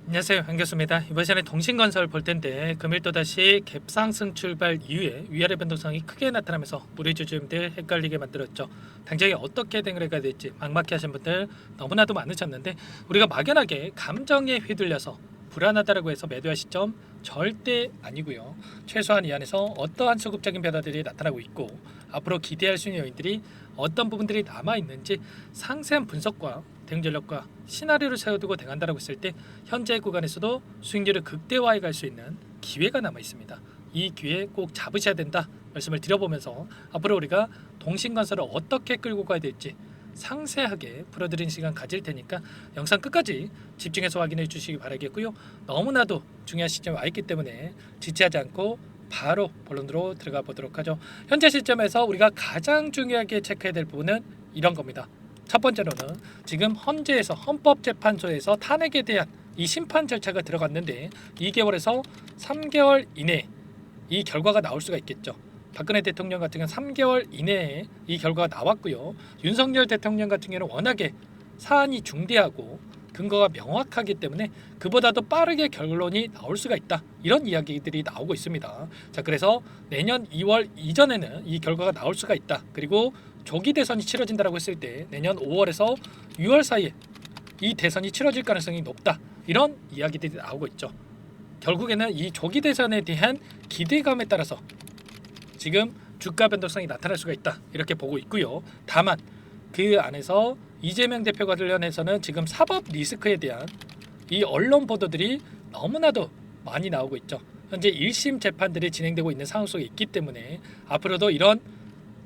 안녕하세요, 한교수입니다. 이번 시간에 동신건설 볼 텐데 금일 또다시 갭상승 출발 이후에 위아래 변동성이 크게 나타나면서 우리 주주님들 헷갈리게 만들었죠. 당장에 어떻게 대응을 해야 될지 막막해 하신 분들 너무나도 많으셨는데, 우리가 막연하게 감정에 휘둘려서 불안하다라고 해서 매도할 시점 절대 아니고요. 최소한 이 안에서 어떠한 수급적인 변화들이 나타나고 있고 앞으로 기대할 수 있는 요인들이 어떤 부분들이 남아있는지 상세한 분석과 대응 전략과 시나리오를 세워두고 대응한다고 했을 때 현재 구간에서도 수익률을 극대화해 갈 수 있는 기회가 남아 있습니다. 이 기회 꼭 잡으셔야 된다 말씀을 드려보면서 앞으로 우리가 동신건설을 어떻게 끌고 가야 될지 상세하게 풀어드리는 시간 가질 테니까 영상 끝까지 집중해서 확인해 주시기 바라겠고요. 너무나도 중요한 시점에 와 있기 때문에 지체하지 않고 바로 본론으로 들어가 보도록 하죠. 현재 시점에서 우리가 가장 중요하게 체크해야 될 부분은 이런 겁니다. 첫 번째로는 지금 헌재에서 헌법재판소에서 탄핵에 대한 이 심판 절차가 들어갔는데 2개월에서 3개월 이내에 이 결과가 나올 수가 있겠죠. 박근혜 대통령 같은 경우는 3개월 이내에 이 결과가 나왔고요. 윤석열 대통령 같은 경우는 워낙에 사안이 중대하고 근거가 명확하기 때문에 그보다도 빠르게 결론이 나올 수가 있다. 이런 이야기들이 나오고 있습니다. 자, 그래서 내년 2월 이전에는 이 결과가 나올 수가 있다. 그리고 조기 대선이 치러진다라고 했을 때 내년 5월에서 6월 사이에 이 대선이 치러질 가능성이 높다. 이런 이야기들이 나오고 있죠. 결국에는 이 조기 대선에 대한 기대감에 따라서 지금 주가 변동성이 나타날 수가 있다. 이렇게 보고 있고요. 다만 그 안에서 이재명 대표와 관련해서는 지금 사법 리스크에 대한 이 언론 보도들이 너무나도 많이 나오고 있죠. 현재 1심 재판들이 진행되고 있는 상황 속에 있기 때문에 앞으로도 이런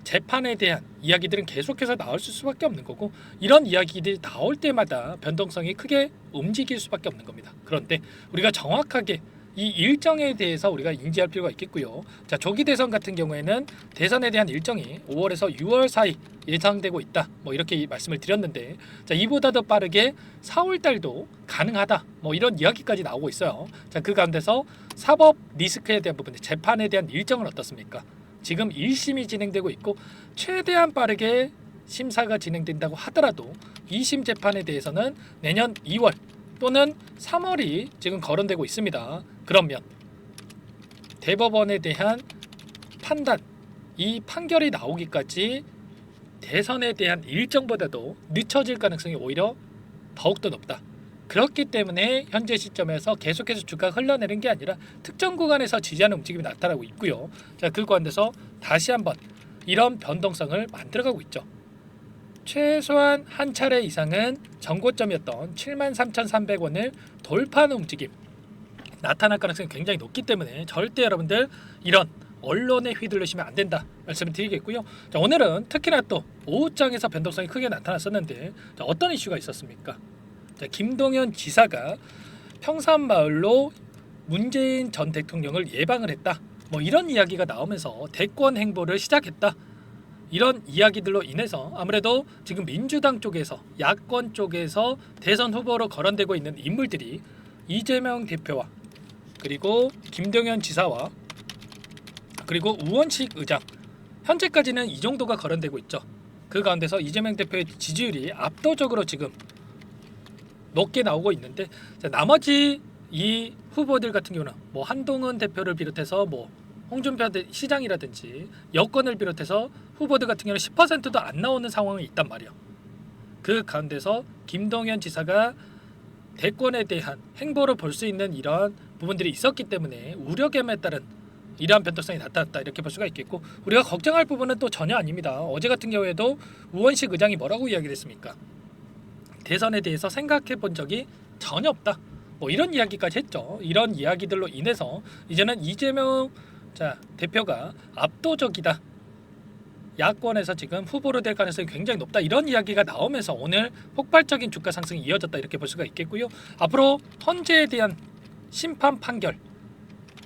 재판에 대한 이야기들은 계속해서 나올 수밖에 없는 거고, 이런 이야기들이 나올 때마다 변동성이 크게 움직일 수밖에 없는 겁니다. 그런데 우리가 정확하게 이 일정에 대해서 우리가 인지할 필요가 있겠고요. 자, 조기 대선 같은 경우에는 대선에 대한 일정이 5월에서 6월 사이 예상되고 있다. 뭐 이렇게 말씀을 드렸는데, 자, 이보다 더 빠르게 4월 달도 가능하다. 뭐 이런 이야기까지 나오고 있어요. 자, 그 가운데서 사법 리스크에 대한 부분, 재판에 대한 일정은 어떻습니까? 지금 1심이 진행되고 있고 최대한 빠르게 심사가 진행된다고 하더라도 2심 재판에 대해서는 내년 2월 또는 3월이 지금 거론되고 있습니다. 그러면 대법원에 대한 판단, 이 판결이 나오기까지 대선에 대한 일정보다도 늦춰질 가능성이 오히려 더욱더 높다. 그렇기 때문에 현재 시점에서 계속해서 주가가 흘러내리는 게 아니라 특정 구간에서 지지하는 움직임이 나타나고 있고요. 자, 그 가운데서 다시 한번 이런 변동성을 만들어가고 있죠. 최소한 한 차례 이상은 전고점이었던 73,300원을 돌파하는 움직임 나타날 가능성이 굉장히 높기 때문에 절대 여러분들 이런 언론에 휘둘리시면 안 된다 말씀을 드리겠고요. 자, 오늘은 특히나 또 오후장에서 변동성이 크게 나타났었는데, 자, 어떤 이슈가 있었습니까? 자, 김동연 지사가 평산마을로 문재인 전 대통령을 예방을 했다. 뭐 이런 이야기가 나오면서 대권 행보를 시작했다. 이런 이야기들로 인해서 아무래도 지금 민주당 쪽에서 야권 쪽에서 대선 후보로 거론되고 있는 인물들이 이재명 대표와 그리고 김동연 지사와 그리고 우원식 의장, 현재까지는 이 정도가 거론되고 있죠. 그 가운데서 이재명 대표의 지지율이 압도적으로 지금 높게 나오고 있는데, 자, 나머지 이 후보들 같은 경우는 뭐 한동훈 대표를 비롯해서 뭐 홍준표 시장이라든지 여권을 비롯해서 후보들 같은 경우는 10%도 안 나오는 상황이 있단 말이에요. 그 가운데서 김동연 지사가 대권에 대한 행보를 볼 수 있는 이런 부분들이 있었기 때문에 우려감에 따른 이러한 변동성이 나타났다 이렇게 볼 수가 있겠고, 우리가 걱정할 부분은 또 전혀 아닙니다. 어제 같은 경우에도 우원식 의장이 뭐라고 이야기를 했습니까? 대선에 대해서 생각해 본 적이 전혀 없다. 뭐 이런 이야기까지 했죠. 이런 이야기들로 인해서 이제는 이재명 대표가 압도적이다. 야권에서 지금 후보로 될 가능성이 굉장히 높다. 이런 이야기가 나오면서 오늘 폭발적인 주가 상승이 이어졌다 이렇게 볼 수가 있겠고요. 앞으로 헌재에 대한 심판 판결,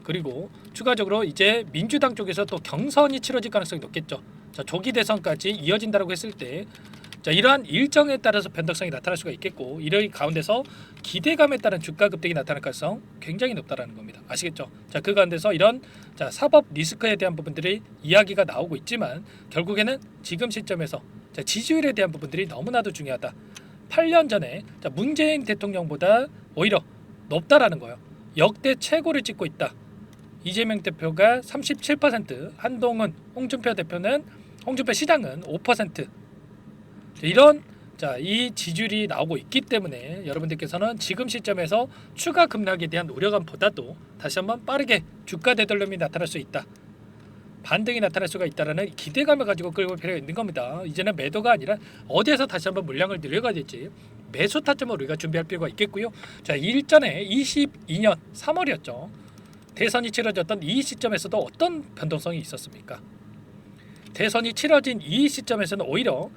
그리고 추가적으로 이제 민주당 쪽에서 또 경선이 치러질 가능성이 높겠죠. 자, 조기 대선까지 이어진다고 했을 때, 자, 이러한 일정에 따라서 변동성이 나타날 수가 있겠고, 이런 가운데서 기대감에 따른 주가 급등이 나타날 가능성 굉장히 높다라는 겁니다. 아시겠죠? 자, 그 가운데서 이런 사법 리스크에 대한 부분들이 이야기가 나오고 있지만 결국에는 지금 시점에서 지지율에 대한 부분들이 너무나도 중요하다. 8년 전에 문재인 대통령보다 오히려 높다라는 거예요. 역대 최고를 찍고 있다. 이재명 대표가 37%, 한동훈, 홍준표 시장은 5%. 이런 이 지지율이 나오고 있기 때문에 여러분들께서는 지금 시점에서 추가 급락에 대한 우려감보다도 다시 한번 빠르게 주가 되돌림이 나타날 수 있다. 반등이 나타날 수가 있다라는 기대감을 가지고 끌고 필요가 있는 겁니다. 이제는 매도가 아니라 어디에서 다시 한번 물량을 늘려가야 될지 매수 타점을 우리가 준비할 필요가 있겠고요. 일전에 22년 3월이었죠. 대선이 치러졌던 이 시점에서도 어떤 변동성이 있었습니까? 대선이 치러진 이 시점에서는 오히려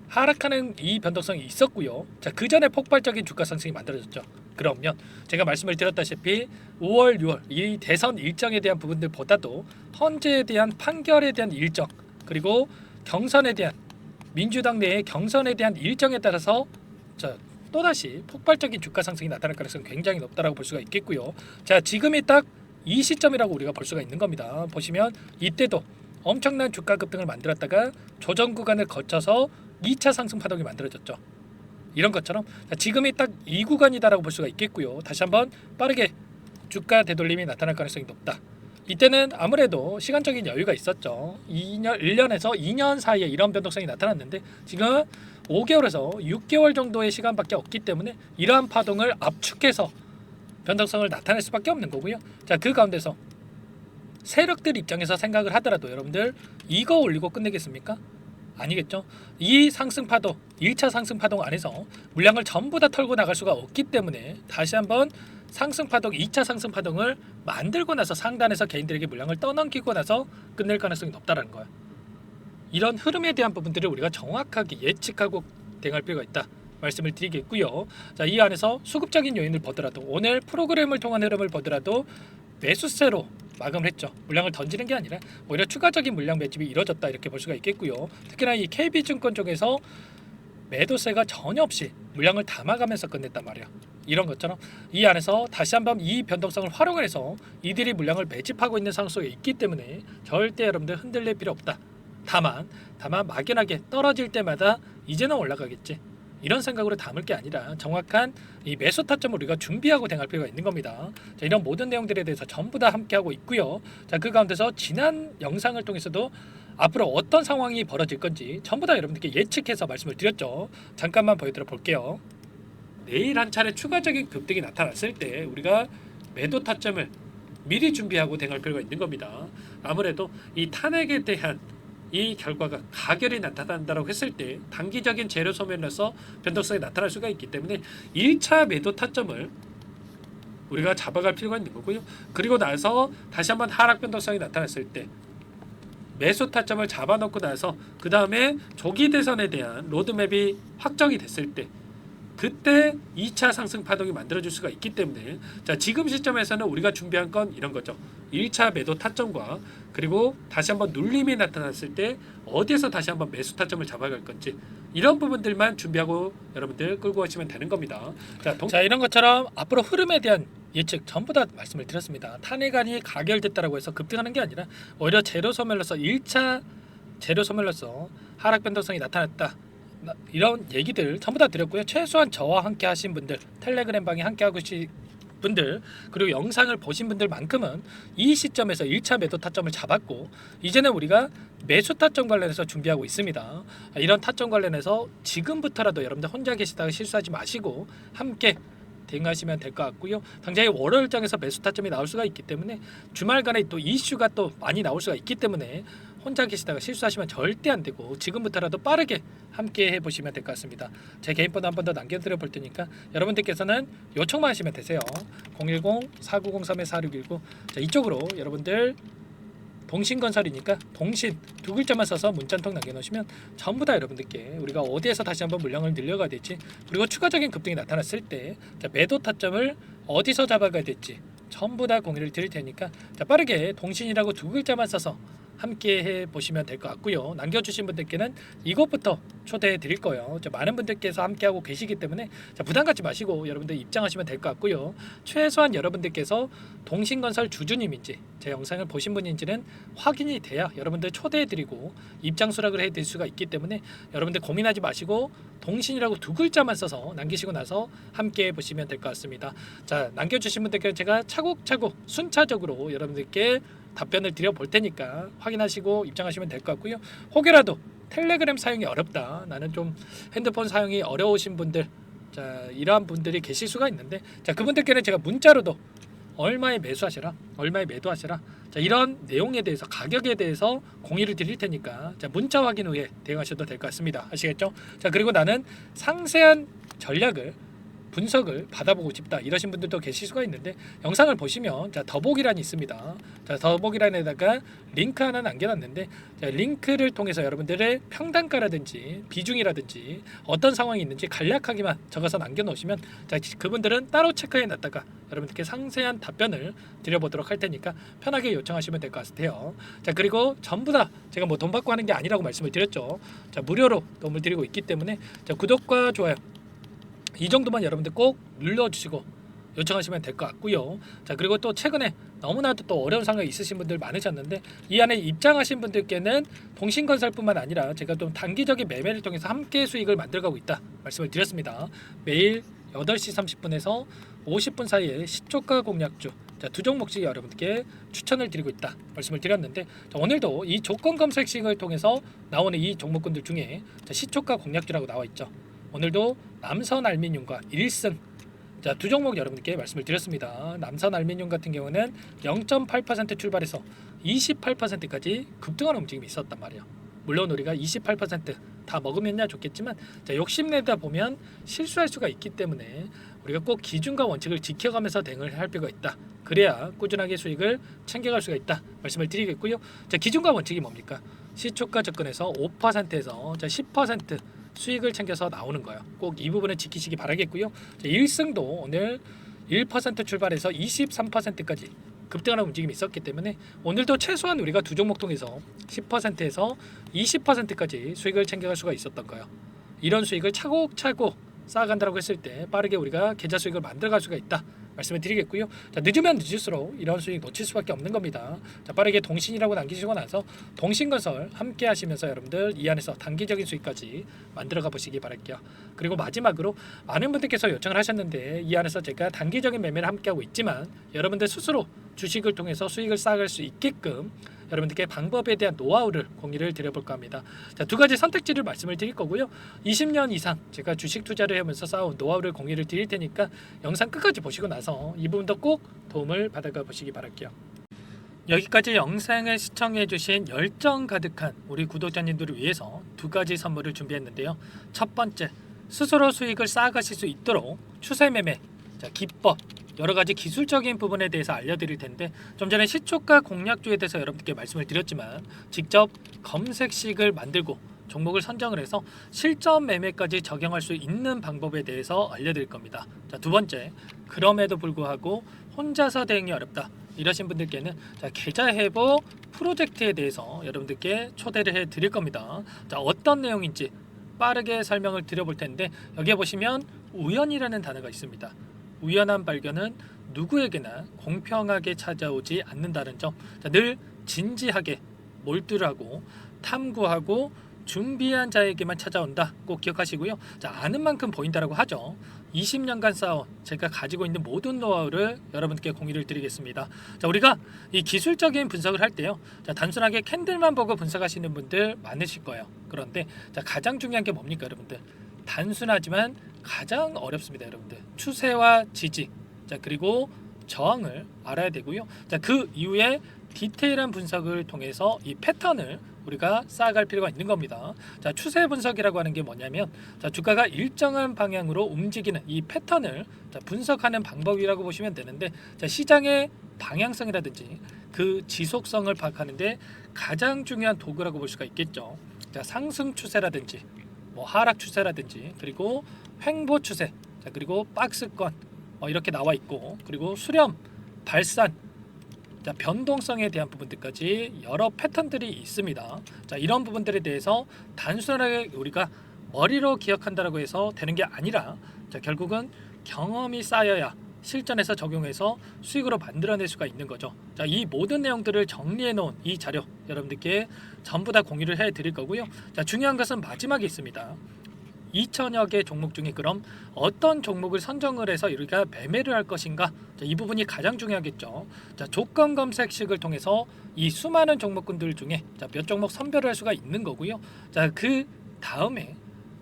하락하는 이 변동성이 있었고요. 그 전에 폭발적인 주가 상승이 만들어졌죠. 그러면 제가 말씀을 드렸다시피 5월, 6월 이 대선 일정에 대한 부분들보다도 헌재에 대한 판결에 대한 일정, 그리고 경선에 대한 민주당 내의 경선에 대한 일정에 따라서 또다시 폭발적인 주가 상승이 나타날 가능성이 굉장히 높다라고 볼 수가 있겠고요. 지금이 딱 이 시점이라고 우리가 볼 수가 있는 겁니다. 보시면 이때도 엄청난 주가 급등을 만들었다가 조정 구간을 거쳐서 2차 상승 파동이 만들어졌죠. 이런 것처럼 지금이 딱 이 구간이다라고 볼 수가 있겠고요. 다시 한번 빠르게 주가 되돌림이 나타날 가능성이 높다. 이때는 아무래도 시간적인 여유가 있었죠. 1년에서 2년 사이에 이런 변동성이 나타났는데 지금 5개월에서 6개월 정도의 시간밖에 없기 때문에 이러한 파동을 압축해서 변동성을 나타낼 수밖에 없는 거고요. 그 가운데서 세력들 입장에서 생각을 하더라도 여러분들 이거 올리고 끝내겠습니까? 아니겠죠. 이 상승 파동, 1차 상승 파동 안에서 물량을 전부 다 털고 나갈 수가 없기 때문에 다시 한번 상승 파동, 2차 상승 파동을 만들고 나서 상단에서 개인들에게 물량을 떠넘기고 나서 끝낼 가능성이 높다는 거예요. 이런 흐름에 대한 부분들을 우리가 정확하게 예측하고 대응할 필요가 있다 말씀을 드리겠고요. 이 안에서 수급적인 요인을 보더라도 오늘 프로그램을 통한 흐름을 보더라도 매수세로 마감을 했죠. 물량을 던지는 게 아니라 오히려 추가적인 물량 매집이 이뤄졌다 이렇게 볼 수가 있겠고요. 특히나 이 KB증권 쪽에서 매도세가 전혀 없이 물량을 담아가면서 끝냈단 말이에요. 이런 것처럼 이 안에서 다시 한번 이 변동성을 활용을 해서 이들이 물량을 매집하고 있는 상황 속에 있기 때문에 절대 여러분들 흔들릴 필요 없다. 다만 막연하게 떨어질 때마다 이제는 올라가겠지, 이런 생각으로 담을 게 아니라 정확한 이 매수 타점을 우리가 준비하고 대응할 필요가 있는 겁니다. 이런 모든 내용들에 대해서 전부 다 함께 하고 있고요. 그 가운데서 지난 영상을 통해서도 앞으로 어떤 상황이 벌어질 건지 전부 다 여러분들께 예측해서 말씀을 드렸죠. 잠깐만 보여드려 볼게요. 내일 한 차례 추가적인 급등이 나타났을 때 우리가 매도 타점을 미리 준비하고 대응할 필요가 있는 겁니다. 아무래도 이 탄핵에 대한 이 결과가 가결이 나타난다고 했을 때 단기적인 재료 소멸로서 변동성이 나타날 수가 있기 때문에 1차 매도 타점을 우리가 잡아갈 필요가 있는 거고요. 그리고 나서 다시 한번 하락 변동성이 나타났을 때 매수 타점을 잡아놓고 나서 그 다음에 조기 대선에 대한 로드맵이 확정이 됐을 때 그때 2차 상승 파동이 만들어질 수가 있기 때문에 지금 시점에서는 우리가 준비한 건 이런 거죠. 1차 매도 타점과 그리고 다시 한번 눌림이 나타났을 때 어디에서 다시 한번 매수 타점을 잡아갈 건지 이런 부분들만 준비하고 여러분들 끌고 가시면 되는 겁니다. 이런 것처럼 앞으로 흐름에 대한 예측 전부 다 말씀을 드렸습니다. 탄핵안이 가결됐다라고 해서 급등하는 게 아니라 오히려 재료 소멸로서 1차 재료 소멸로서 하락 변동성이 나타났다. 이런 얘기들 전부 다 드렸고요. 최소한 저와 함께 하신 분들, 텔레그램 방에 함께 하고 계신 분들, 그리고 영상을 보신 분들만큼은 이 시점에서 1차 매도 타점을 잡았고 이제는 우리가 매수 타점 관련해서 준비하고 있습니다. 이런 타점 관련해서 지금부터라도 여러분들 혼자 계시다가 실수하지 마시고 함께 대응하시면 될 것 같고요. 당장에 월요일장에서 매수 타점이 나올 수가 있기 때문에 주말간에 또 이슈가 또 많이 나올 수가 있기 때문에 혼자 계시다가 실수하시면 절대 안 되고 지금부터라도 빠르게 함께 해보시면 될 것 같습니다. 제 개인 번호 한 번 더 남겨드려 볼 테니까 여러분들께서는 요청만 하시면 되세요. 010-4903-4619 이쪽으로 여러분들 동신건설이니까 동신 두 글자만 써서 문자 한 통 남겨놓으시면 전부 다 여러분들께 우리가 어디에서 다시 한번 물량을 늘려가야 될지, 그리고 추가적인 급등이 나타났을 때 매도 타점을 어디서 잡아가야 될지 전부 다 공유를 드릴 테니까 빠르게 동신이라고 두 글자만 써서 함께 해 보시면 될 것 같고요. 남겨주신 분들께는 이것부터 초대해 드릴 거예요. 많은 분들께서 함께하고 계시기 때문에 부담 갖지 마시고 여러분들 입장하시면 될 것 같고요. 최소한 여러분들께서 동신건설 주주님인지 제 영상을 보신 분인지는 확인이 돼야 여러분들 초대해 드리고 입장 수락을 해 드릴 수가 있기 때문에 여러분들 고민하지 마시고 동신이라고 두 글자만 써서 남기시고 나서 함께 보시면 될 것 같습니다. 자, 남겨주신 분들께 제가 차곡차곡 순차적으로 여러분들께 답변을 드려 볼 테니까 확인하시고 입장하시면 될 것 같고요. 혹여라도 텔레그램 사용이 어렵다, 나는 좀 핸드폰 사용이 어려우신 분들, 자, 이러한 분들이 계실 수가 있는데, 자, 그분들께는 제가 문자로도 얼마에 매수하시라, 얼마에 매도하시라, 자, 이런 내용에 대해서, 가격에 대해서 공유를 드릴 테니까 자, 문자 확인 후에 대응하셔도 될 것 같습니다. 아시겠죠? 자, 그리고 나는 상세한 전략을 분석을 받아보고 싶다 이러신 분들도 계실 수가 있는데, 영상을 보시면 자, 더보기란이 있습니다. 자, 더보기란에다가 링크 하나 남겨놨는데, 자, 링크를 통해서 여러분들의 평단가라든지 비중이라든지 어떤 상황이 있는지 간략하게만 적어서 남겨놓으시면, 자, 그분들은 따로 체크해놨다가 여러분들께 상세한 답변을 드려보도록 할 테니까 편하게 요청하시면 될 것 같아요. 자, 그리고 전부 다 제가 뭐 돈 받고 하는 게 아니라고 말씀을 드렸죠. 자, 무료로 도움을 드리고 있기 때문에 자, 구독과 좋아요 이 정도만 여러분들 꼭 눌러주시고 요청하시면 될 것 같고요. 자, 그리고 또 최근에 너무나도 또 어려운 상황이 있으신 분들 많으셨는데, 이 안에 입장하신 분들께는 동신건설뿐만 아니라 제가 좀 단기적인 매매를 통해서 함께 수익을 만들어가고 있다 말씀을 드렸습니다. 매일 8시 30분에서 50분 사이에 시초가 공략주, 자, 두 종목씩 여러분께 추천을 드리고 있다 말씀을 드렸는데, 자, 오늘도 이 조건 검색식을 통해서 나오는 이 종목군들 중에 자, 시초가 공략주라고 나와 있죠. 오늘도 남선알미늄과 1승, 자, 두 종목 여러분께 말씀을 드렸습니다. 남선알미늄 같은 경우는 0.8% 출발해서 28%까지 급등하는 움직임이 있었단 말이에요. 물론 우리가 28%다 먹으면야 좋겠지만, 자, 욕심내다 보면 실수할 수가 있기 때문에 우리가 꼭 기준과 원칙을 지켜가면서 대응을 할 필요가 있다. 그래야 꾸준하게 수익을 챙겨갈 수가 있다 말씀을 드리겠고요. 자, 기준과 원칙이 뭡니까? 시초가 접근해서 5%에서 자, 10% 수익을 챙겨서 나오는 거예요. 꼭 이 부분을 지키시기 바라겠고요. 자, 1승도 오늘 1% 출발해서 23%까지 급등하는 움직임이 있었기 때문에 오늘도 최소한 우리가 두 종목 통해서 10%에서 20%까지 수익을 챙겨갈 수가 있었던 거예요. 이런 수익을 차곡차곡 쌓아간다고 했을 때 빠르게 우리가 계좌 수익을 만들어갈 수가 있다 말씀을 드리겠고요. 자, 늦으면 늦을수록 이런 수익 놓칠 수밖에 없는 겁니다. 자, 빠르게 동신이라고 남기시고 나서 동신건설 함께 하시면서 여러분들 이 안에서 단기적인 수익까지 만들어가 보시기 바랄게요. 그리고 마지막으로 많은 분들께서 요청을 하셨는데, 이 안에서 제가 단기적인 매매를 함께 하고 있지만 여러분들 스스로 주식을 통해서 수익을 쌓아갈 수 있게끔 여러분들께 방법에 대한 노하우를 공유를 드려볼까 합니다. 자, 두 가지 선택지를 말씀을 드릴 거고요. 20년 이상 제가 주식 투자를 하면서 쌓아온 노하우를 공유를 드릴 테니까 영상 끝까지 보시고 나서 이 부분도 꼭 도움을 받아가 보시기 바랄게요. 여기까지 영상을 시청해주신 열정 가득한 우리 구독자님들을 위해서 두 가지 선물을 준비했는데요. 첫 번째, 스스로 수익을 쌓아가실 수 있도록 추세 매매, 자, 기법, 여러 가지 기술적인 부분에 대해서 알려드릴 텐데, 좀 전에 시초가 공략주에 대해서 여러분께 말씀을 드렸지만 직접 검색식을 만들고 종목을 선정을 해서 실전 매매까지 적용할 수 있는 방법에 대해서 알려드릴 겁니다. 자, 두 번째, 그럼에도 불구하고 혼자서 대응이 어렵다 이러신 분들께는 자, 계좌 회복 프로젝트에 대해서 여러분들께 초대를 해 드릴 겁니다. 자, 어떤 내용인지 빠르게 설명을 드려볼 텐데, 여기에 보시면 우연이라는 단어가 있습니다. 우연한 발견은 누구에게나 공평하게 찾아오지 않는다는 점, 자, 늘 진지하게 몰두하고 탐구하고 준비한 자에게만 찾아온다 꼭 기억하시고요. 자, 아는 만큼 보인다라고 하죠. 20년간 쌓아온 제가 가지고 있는 모든 노하우를 여러분께 공유를 드리겠습니다. 자, 우리가 이 기술적인 분석을 할 때요, 자, 단순하게 캔들만 보고 분석하시는 분들 많으실 거예요. 그런데 자, 가장 중요한 게 뭡니까 여러분들? 단순하지만 가장 어렵습니다 여러분들. 추세와 지지, 자, 그리고 저항을 알아야 되고요. 자, 그 이후에 디테일한 분석을 통해서 이 패턴을 우리가 쌓아갈 필요가 있는 겁니다. 자, 추세 분석이라고 하는 게 뭐냐면, 자, 주가가 일정한 방향으로 움직이는 이 패턴을 자, 분석하는 방법이라고 보시면 되는데, 자, 시장의 방향성이라든지 그 지속성을 파악하는데 가장 중요한 도구라고 볼 수가 있겠죠. 자, 상승 추세라든지 뭐 하락 추세라든지, 그리고 횡보 추세, 자, 그리고 박스권 이렇게 나와 있고, 그리고 수렴, 발산, 자, 변동성에 대한 부분들까지 여러 패턴들이 있습니다. 자, 이런 부분들에 대해서 단순하게 우리가 머리로 기억한다라고 해서 되는 게 아니라 자, 결국은 경험이 쌓여야 실전에서 적용해서 수익으로 만들어낼 수가 있는 거죠. 자, 이 모든 내용들을 정리해 놓은 이 자료 여러분들께 전부 다 공유를 해 드릴 거고요. 자, 중요한 것은 마지막에 있습니다. 2천여 개 종목 중에 그럼 어떤 종목을 선정을 해서 우리가 매매를 할 것인가? 자, 이 부분이 가장 중요하겠죠. 자, 조건 검색식을 통해서 이 수많은 종목군들 중에 자, 몇 종목 선별을 할 수가 있는 거고요. 자, 그 다음에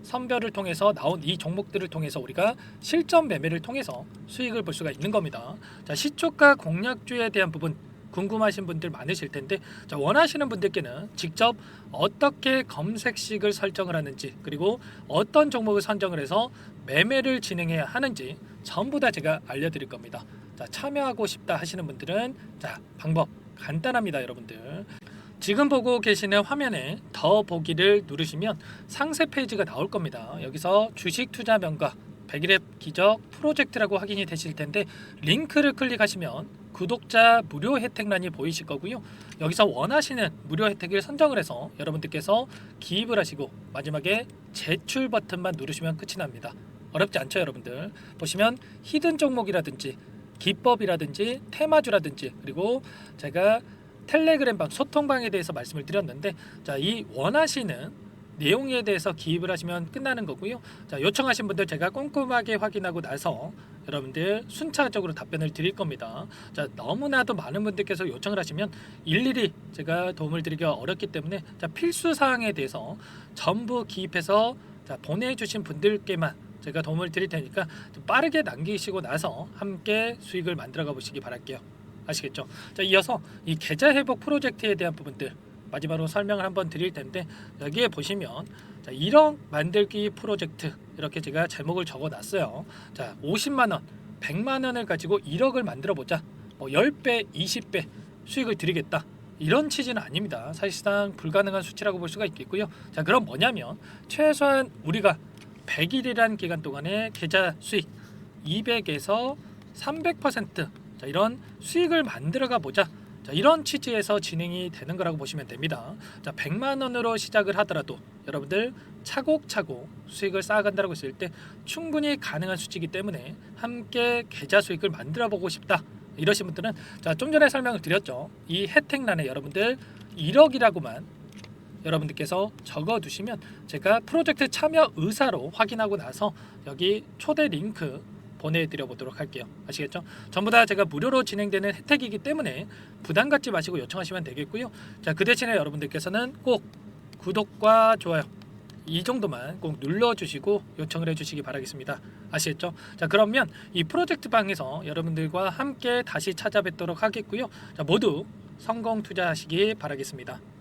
선별을 통해서 나온 이 종목들을 통해서 우리가 실전 매매를 통해서 수익을 볼 수가 있는 겁니다. 자, 시초가 공략주에 대한 부분 궁금하신 분들 많으실 텐데 자, 원하시는 분들께는 직접 어떻게 검색식을 설정을 하는지 그리고 어떤 종목을 선정을 해서 매매를 진행해야 하는지 전부 다 제가 알려드릴 겁니다. 자, 참여하고 싶다 하시는 분들은 자, 방법 간단합니다, 여러분들. 지금 보고 계시는 화면에 더 보기를 누르시면 상세 페이지가 나올 겁니다. 여기서 주식 투자 명가 100일의 기적 프로젝트라고 확인이 되실 텐데 링크를 클릭하시면 구독자 무료 혜택란이 보이실 거고요. 여기서 원하시는 무료 혜택을 선정을 해서 여러분들께서 기입을 하시고 마지막에 제출 버튼만 누르시면 끝이 납니다. 어렵지 않죠, 여러분들. 보시면 히든 종목이라든지 기법이라든지 테마주라든지 그리고 제가 텔레그램방 소통방에 대해서 말씀을 드렸는데 자, 이 원하시는 내용에 대해서 기입을 하시면 끝나는 거고요. 자, 요청하신 분들 제가 꼼꼼하게 확인하고 나서 여러분들 순차적으로 답변을 드릴 겁니다. 자, 너무나도 많은 분들께서 요청을 하시면 일일이 제가 도움을 드리기가 어렵기 때문에 자, 필수 사항에 대해서 전부 기입해서 자, 보내주신 분들께만 제가 도움을 드릴 테니까 좀 빠르게 남기시고 나서 함께 수익을 만들어가 보시기 바랄게요. 아시겠죠? 자, 이어서 이 계좌 회복 프로젝트에 대한 부분들 마지막으로 설명을 한번 드릴 텐데 여기에 보시면 자, 1억 만들기 프로젝트 이렇게 제가 제목을 적어 놨어요. 자, 50만 원, 100만 원을 가지고 1억을 만들어 보자. 뭐 10배, 20배 수익을 드리겠다. 이런 취지는 아닙니다. 사실상 불가능한 수치라고 볼 수가 있겠고요. 자, 그럼 뭐냐면 최소한 우리가 100일이란 기간 동안에 계좌 수익 200에서 300% 자, 이런 수익을 만들어가 보자. 자, 이런 취지에서 진행이 되는 거라고 보시면 됩니다. 자, 100만 원으로 시작을 하더라도 여러분들 차곡차곡 수익을 쌓아간다고 했을 때 충분히 가능한 수치이기 때문에 함께 계좌 수익을 만들어 보고 싶다. 이러신 분들은 자, 좀 전에 설명을 드렸죠. 이 혜택란에 여러분들 1억이라고만 여러분들께서 적어 두시면 제가 프로젝트 참여 의사로 확인하고 나서 여기 초대 링크 보내드려 보도록 할게요. 아시겠죠? 전부 다 제가 무료로 진행되는 혜택이기 때문에 부담 갖지 마시고 요청하시면 되겠고요. 자, 그 대신에 여러분들께서는 꼭 구독과 좋아요 이 정도만 꼭 눌러주시고 요청을 해주시기 바라겠습니다. 아시겠죠? 자, 그러면 이 프로젝트 방에서 여러분들과 함께 다시 찾아뵙도록 하겠고요. 자, 모두 성공 투자하시기 바라겠습니다.